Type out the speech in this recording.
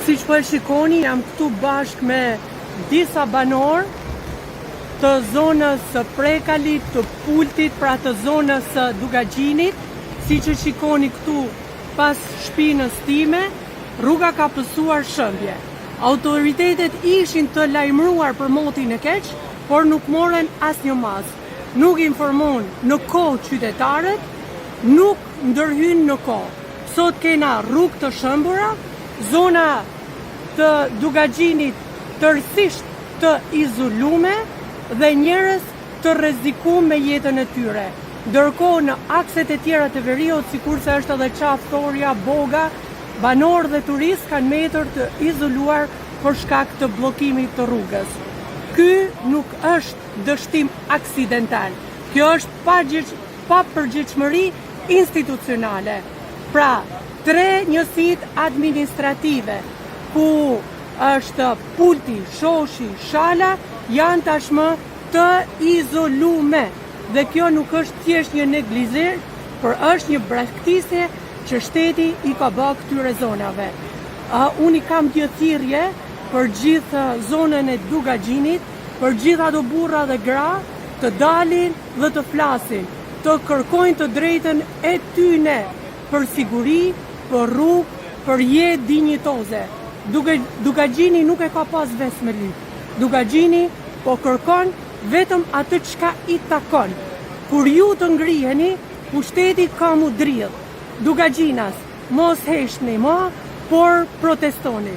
Si që po e shikoni, jam këtu bashkë me disa banor të zonës së Prekalit, të Pultit, pra të zonës së Dugagjinit. Si që shikoni këtu pas shpinës time, rruga ka pësuar shëmbje. Autoritetet ishin të lajmëruar për motin e keq, por nuk moren asnjë mas. Nuk informon në kohë qytetarët, nuk ndërhyn në kohë. Sot kena rrugë të shëmbura, zona të Dugagjinit tërësisht të izolume dhe njerëz të rrezikum me jetën e tyre. Ndërkohë në akset e tjera të veriut, sikurse është edhe qafë, Thorja, Boga, banor dhe turist kanë metër të izoluar për shkak të bllokimit të rrugës. Ky nuk është dështim aksidental. Kjo është pa përgjegjësi institucionale. Pra, 3 njësit administrative, ku është Pulti, Shoshi, Shala, janë tashmë të izolume. Dhe kjo nuk është thjesht një neglizim, por është një braktisje që shteti i ka bërë këtyre zonave. Unë i kam një thirrje për gjithë zonën e Dugagjinit, për gjithë ato burra dhe gra të dalin dhe të flasin, të kërkojnë të drejtën e tyne për siguri, për rrugë, për jetë dinjitoze. Dugagjini nuk e ka pas ves me lyp. Dugagjini po kërkon vetëm atë çka i takon. Kur ju të ngriheni, pushteti ka mu dridh. Dugagjinas, mos heshni më, por protestoni.